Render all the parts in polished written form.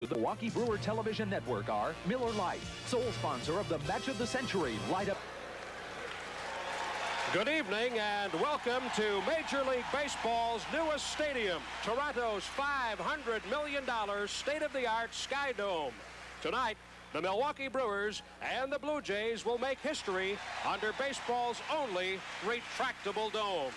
The Milwaukee Brewer Television Network are Miller Lite, sole sponsor of the Match of the Century. Light up. Good evening and welcome to Major League Baseball's newest stadium, Toronto's $500 million state-of-the-art Sky Dome. Tonight, the Milwaukee Brewers and the Blue Jays will make history under baseball's only retractable dome.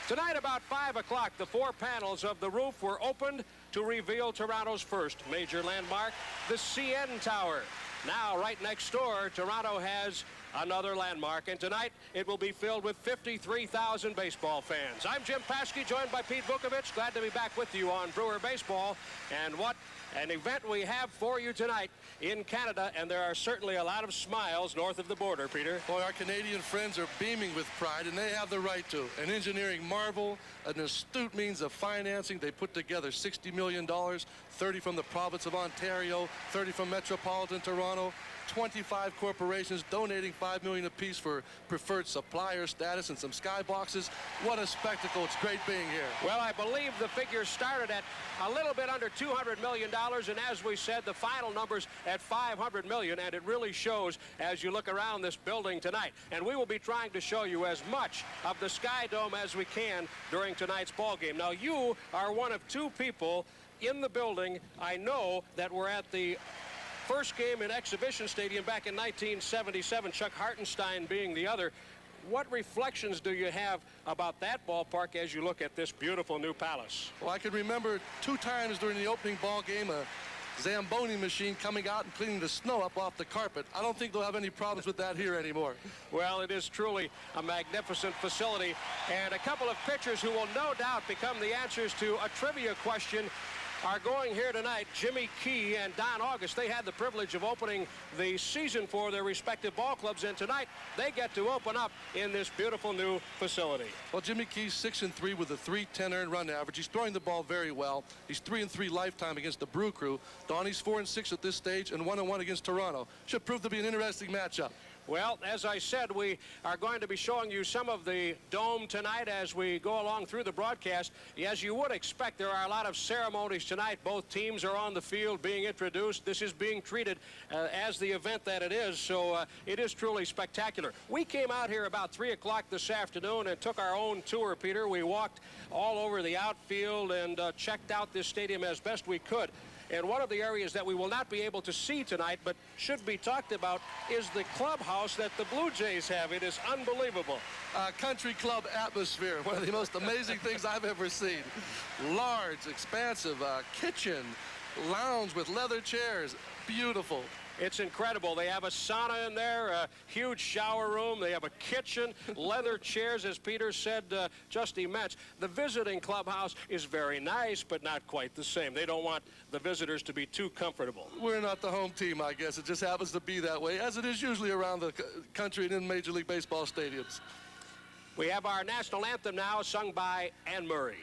Tonight about 5 o'clock, the four panels of the roof were opened to reveal Toronto's first major landmark, the CN Tower. Now, right next door, Toronto has another landmark, and tonight it will be filled with 53,000 baseball fans. I'm Jim Paskey, joined by Pete Vukovich. Glad to be back with you on Brewer Baseball. And what an event we have for you tonight in Canada, and there are certainly a lot of smiles north of the border, Peter. Boy, our Canadian friends are beaming with pride, and they have the right to. An engineering marvel, an astute means of financing. They put together $60 million, 30 from the province of Ontario, 30 from metropolitan Toronto, 25 corporations donating $5 million apiece for preferred supplier status and some skyboxes. What a spectacle. It's great being here. Well, I believe the figures started at a little bit under $200 million, and as we said, the final number's at $500 million, and it really shows as you look around this building tonight. And we will be trying to show you as much of the Sky Dome as we can during tonight's ball game. Now, you are one of two people in the building I know that were at the first game in Exhibition Stadium back in 1977, Chuck Hartenstein being the other. What reflections do you have about that ballpark as you look at this beautiful new palace? Well, I can remember 2 times during the opening ball game a Zamboni machine coming out and cleaning the snow up off the carpet. I don't think they'll have any problems with that here anymore. Well, it is truly a magnificent facility, and a couple of pitchers who will no doubt become the answers to a trivia question are going here tonight. Jimmy Key and Don August, they had the privilege of opening the season for their respective ball clubs, and tonight they get to open up in this beautiful new facility. Well, Jimmy Key's 6-3 with a .310 earned run average. He's throwing the ball very well. He's 3-3 lifetime against the Brew Crew. Donnie's 4-6 at this stage and 1-1 against Toronto. Should prove to be an interesting matchup. Well, as I said, we are going to be showing you some of the dome tonight as we go along through the broadcast. As you would expect, there are a lot of ceremonies tonight. Both teams are on the field being introduced. This is being treated as the event that it is, so it is truly spectacular. We came out here about 3 o'clock this afternoon and took our own tour, Peter. We walked all over the outfield and checked out this stadium as best we could. And one of the areas that we will not be able to see tonight, but should be talked about, is the clubhouse that the Blue Jays have. It is unbelievable. Country club atmosphere, one of the most amazing things I've ever seen. Large, expansive kitchen, lounge with leather chairs. Beautiful. It's incredible. They have a sauna in there, a huge shower room. They have a kitchen, leather chairs, as Peter said, just immense. The visiting clubhouse is very nice, but not quite the same. They don't want the visitors to be too comfortable. We're not the home team, I guess. It just happens to be that way, as it is usually around the country and in Major League Baseball stadiums. We have our national anthem now, sung by Anne Murray.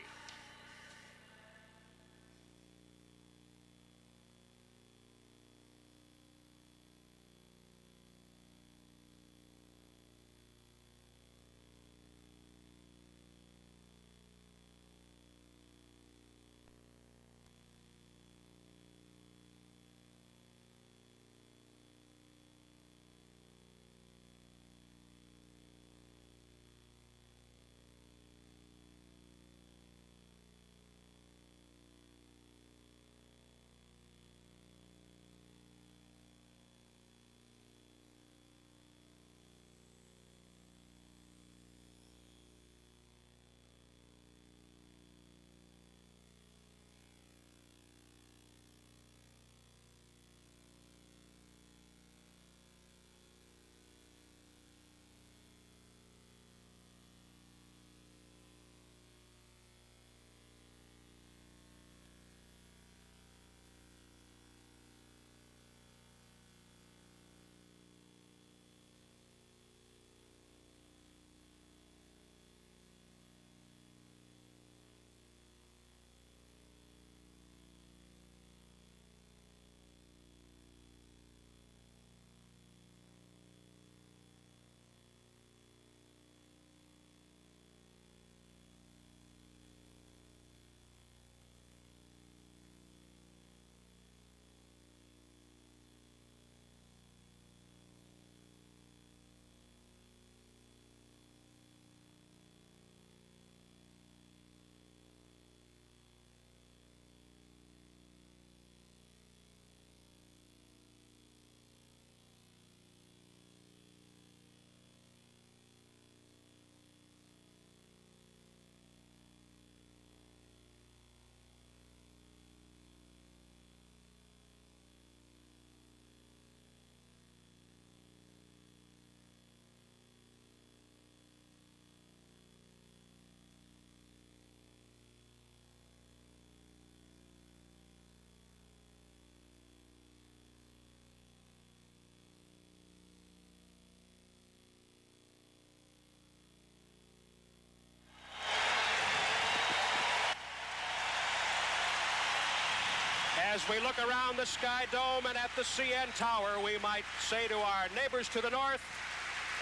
As we look around the Sky Dome and at the CN Tower, we might say to our neighbors to the north,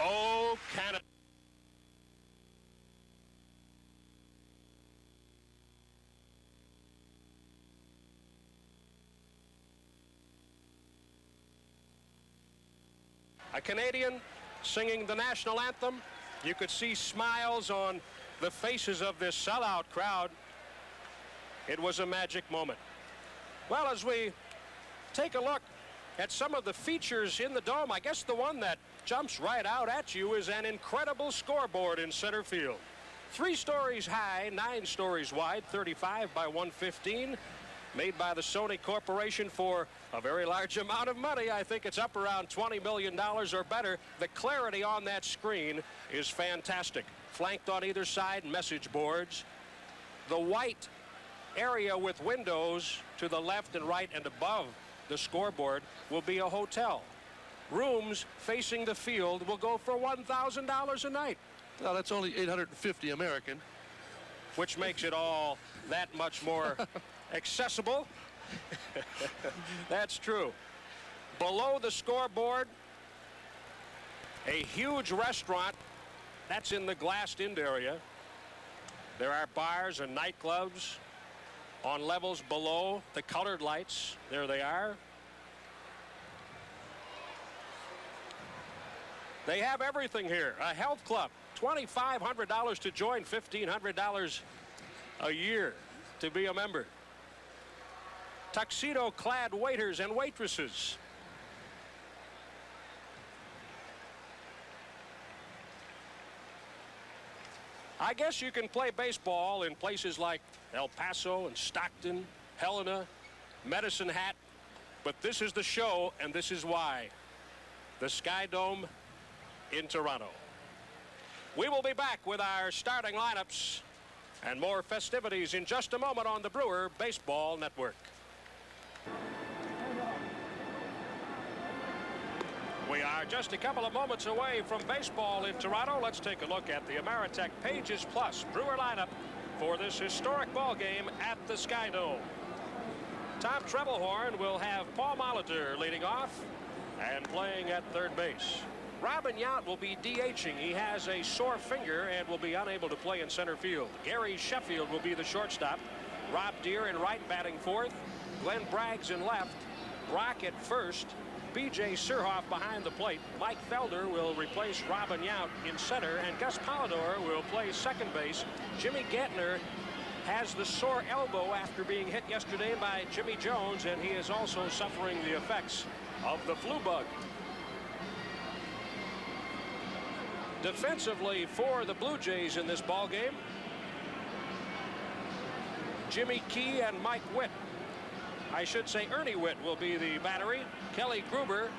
"Oh, Canada." A Canadian singing the national anthem. You could see smiles on the faces of this sellout crowd. It was a magic moment. Well, as we take a look at some of the features in the dome, I guess the one that jumps right out at you is an incredible scoreboard in center field. 3 stories high, 9 stories wide, 35 by 115, made by the Sony Corporation for a very large amount of money. I think it's up around $20 million or better. The clarity on that screen is fantastic. Flanked on either side, message boards. The white area with windows to the left and right and above the scoreboard will be a hotel. Rooms facing the field will go for $1,000 a night. Well, that's only $850 American. Which makes it all that much more accessible. That's true. Below the scoreboard, a huge restaurant. That's in the glassed-in area. There are bars and nightclubs on levels below the colored lights. There they are. They have everything here. A health club, $2,500 to join, $1,500 a year to be a member. Tuxedo-clad waiters and waitresses. I guess you can play baseball in places like El Paso and Stockton, Helena, Medicine Hat, but this is the show, and this is why. The Sky Dome in Toronto. We will be back with our starting lineups and more festivities in just a moment on the Brewer Baseball Network. We are just a couple of moments away from baseball in Toronto. Let's take a look at the Ameritech Pages Plus Brewer lineup for this historic ball game at the Sky Dome. Tom Trebelhorn will have Paul Molitor leading off and playing at third base. Robin Yount will be DHing. He has a sore finger and will be unable to play in center field. Gary Sheffield will be the shortstop. Rob Deere in right, batting fourth. Glenn Braggs in left. Brock at first. B.J. Surhoff behind the plate. Mike Felder will replace Robin Yount in center, and Gus Polidor will play second base. Jimmy Gantner has the sore elbow after being hit yesterday by Jimmy Jones, and he is also suffering the effects of the flu bug. Defensively for the Blue Jays in this ball game, Jimmy Key and Mike Witt. I should say Ernie Witt will be the battery. Kelly Gruber,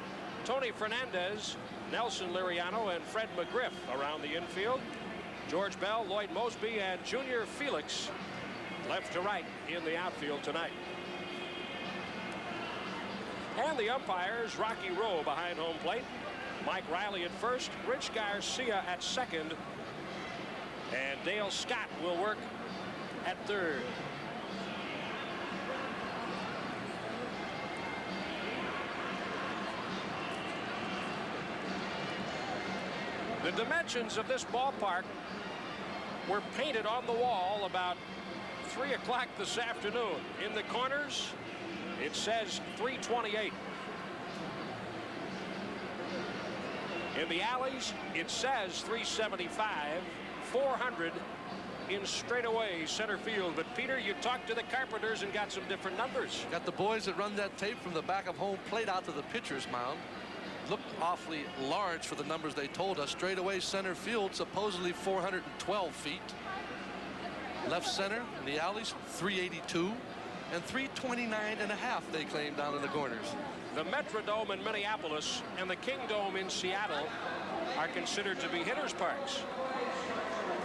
Tony Fernandez, Nelson Liriano, and Fred McGriff around the infield. George Bell, Lloyd Mosby, and Junior Felix left to right in the outfield tonight. And the umpires, Rocky Rowe behind home plate. Mike Riley at first, Rich Garcia at second, and Dale Scott will work at third. The dimensions of this ballpark were painted on the wall about 3 o'clock this afternoon. In the corners, it says 328. In the alleys, it says 375, 400 in straightaway center field. But Peter, you talked to the Carpenters and got some different numbers. Got the boys that run that tape from the back of home plate out to the pitcher's mound. Looked awfully large for the numbers they told us. Straightaway center field, supposedly 412 feet. Left center in the alleys, 382. And 329 and a half they claim down in the corners. The Metrodome in Minneapolis and the Kingdome in Seattle are considered to be hitters' parks.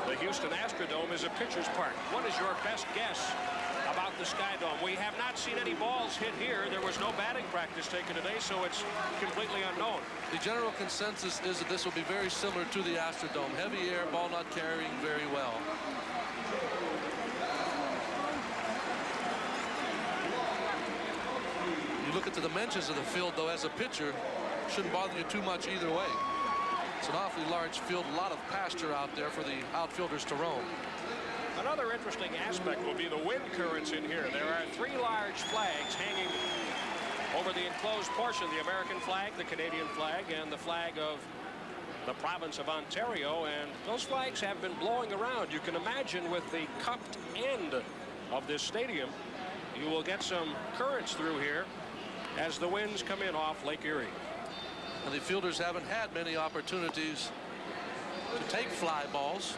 The Houston Astrodome is a pitcher's park. What is your best guess about the Sky Dome? We have not seen any balls hit here. There was no batting practice taken today, so it's completely unknown. The general consensus is that this will be very similar to the Astrodome. Heavy air, ball not carrying very well. You look at the dimensions of the field, though, as a pitcher, shouldn't bother you too much either way. It's an awfully large field, a lot of pasture out there for the outfielders to roam. Another interesting aspect will be the wind currents in here. There are 3 large flags hanging over the enclosed portion: the American flag, the Canadian flag, and the flag of the province of Ontario. And those flags have been blowing around. You can imagine with the cupped end of this stadium, you will get some currents through here as the winds come in off Lake Erie. And the fielders haven't had many opportunities to take fly balls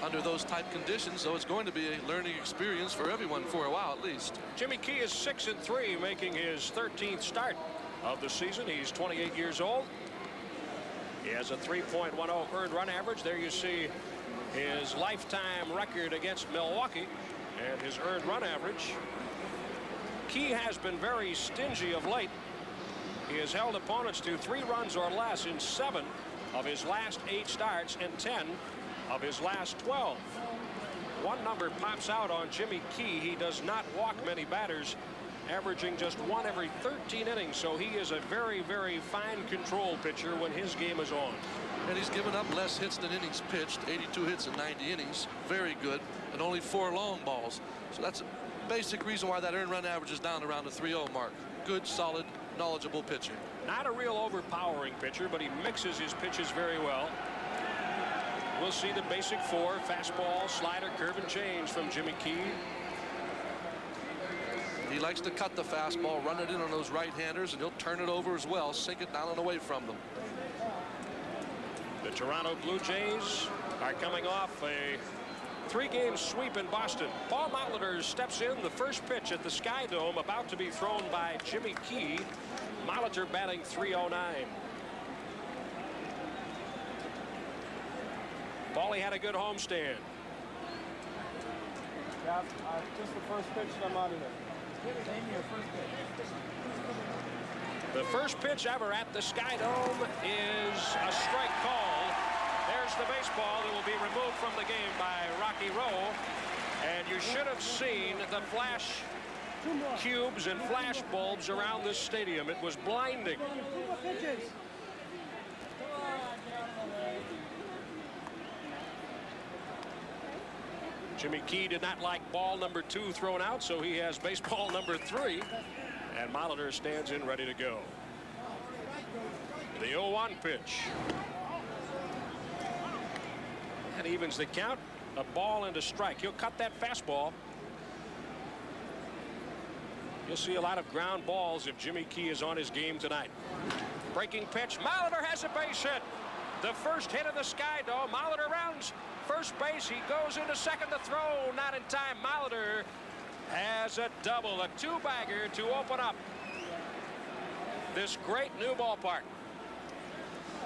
under those type conditions, so it's going to be a learning experience for everyone for a while at least. Jimmy Key is 6-3, making his 13th start of the season. He's 28 years old. He has a 3.10 earned run average. There you see his lifetime record against Milwaukee and his earned run average. Key has been very stingy of late. He has held opponents to 3 runs or less in 7 of his last 8 starts and 10 of his last 12. One number pops out on Jimmy Key. He does not walk many batters, averaging just 1 every 13 innings. So he is a very, very fine control pitcher when his game is on. And he's given up less hits than innings pitched. 82 hits in 90 innings. Very good. And only 4 long balls. So that's a basic reason why that earned run average is down around the 3-0 mark. Good, solid, knowledgeable pitcher. Not a real overpowering pitcher, but he mixes his pitches very well. We'll see the basic 4: fastball, slider, curve, and change from Jimmy Key. He likes to cut the fastball, run it in on those right-handers, and he'll turn it over as well, sink it down and away from them. The Toronto Blue Jays are coming off a 3-game sweep in Boston. Paul Molitor steps in. The first pitch at the Sky Dome about to be thrown by Jimmy Key. Molitor batting .309. Paulie had a good homestand. Yeah, just the first pitch, I'm out of there. The first pitch ever at the Sky Dome is a strike call. There's the baseball that will be removed from the game by Rocky Rowe. And you should have seen the flash cubes and flash bulbs around this stadium. It was blinding. Jimmy Key did not like ball number 2 thrown out, so he has baseball number 3. And Molitor stands in ready to go. The 0-1 pitch. That evens the count. A ball and a strike. He'll cut that fastball. You'll see a lot of ground balls if Jimmy Key is on his game tonight. Breaking pitch. Molitor has a base hit. The first hit of the Sky Dome. Molitor rounds first base. He goes into second to throw. Not in time. Molitor has a double, a 2-bagger to open up this great new ballpark.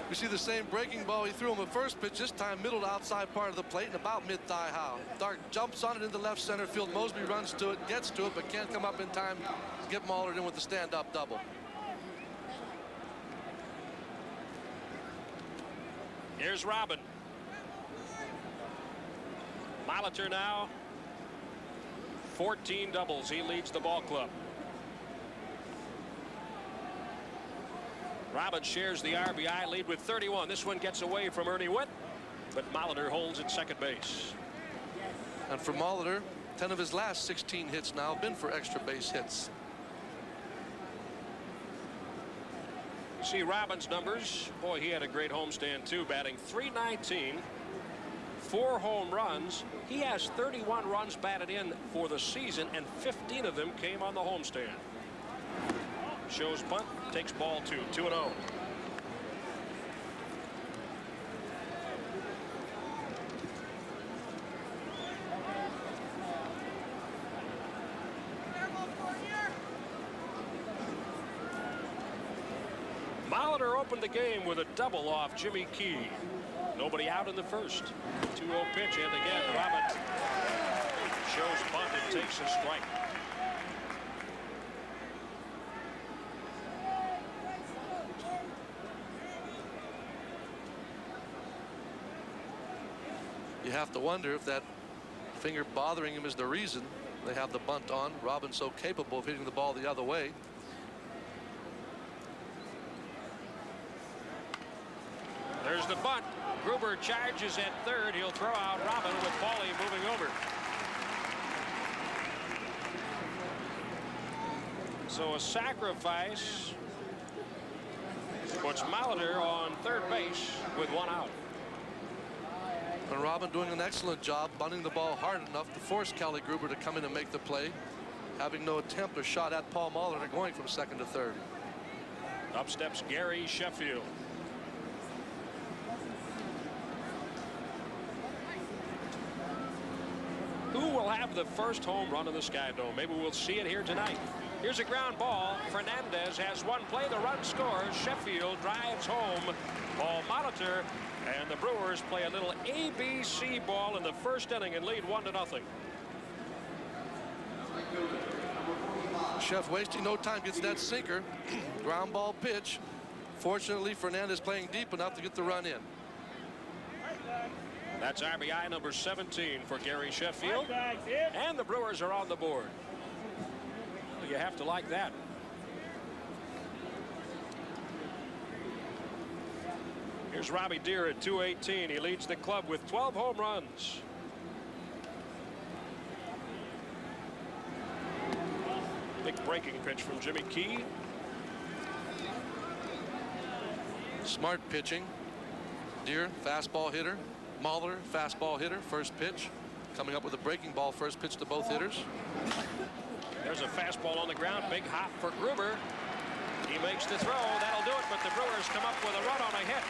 We see the same breaking ball he threw him at first pitch, this time middle to outside part of the plate and about mid-thigh high. Dark jumps on it into left center field. Mosby runs to it, gets to it, but can't come up in time to get Molitor in with the stand-up double. Here's Robin. Molitor now 14 doubles. He leads the ball club. Robin shares the RBI lead with 31. This one gets away from Ernie Witt, but Molitor holds at second base. And for Molitor, 10 of his last 16 hits now have been for extra base hits. See Robin's numbers. Boy, he had a great homestand too, batting .319, 4 home runs. He has 31 runs batted in for the season, and 15 of them came on the homestand. Shows bunt, takes ball 2, 2-0. Molitor opened the game with a double off Jimmy Key. Nobody out in the first. 2-0 pitch, and again Robin shows bunt and takes a strike. You have to wonder if that finger bothering him is the reason they have the bunt on. Robin's so capable of hitting the ball the other way. There's the bunt. Gruber charges at third. He'll throw out Robin with Paulie moving over. So a sacrifice puts Molitor on third base with one out. And Robin doing an excellent job bunting the ball hard enough to force Kelly Gruber to come in and make the play, having no attempt or shot at Paul Molitor going from second to third. Up steps Gary Sheffield. Who will have the first home run in the Sky Dome? Maybe we'll see it here tonight. Here's a ground ball. Fernandez has one play. The run scores. Sheffield drives home Paul Molitor, and the Brewers play a little ABC ball in the first inning and lead 1-0. Chef wasting no time, gets that sinker. Ground ball pitch. Fortunately, Fernandez playing deep enough to get the run in. That's RBI number 17 for Gary Sheffield. And the Brewers are on the board. Well, you have to like that. Here's Robbie Deere at 218. He leads the club with 12 home runs. Big breaking pitch from Jimmy Key. Smart pitching. Deere, fastball hitter. Molitor, fastball hitter. First pitch. Coming up with a breaking ball. First pitch to both hitters. There's a fastball on the ground. Big hop for Gruber. He makes the throw. That'll do it. But the Brewers come up with a run on a hit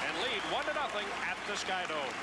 and lead 1-0 at the Sky Dome.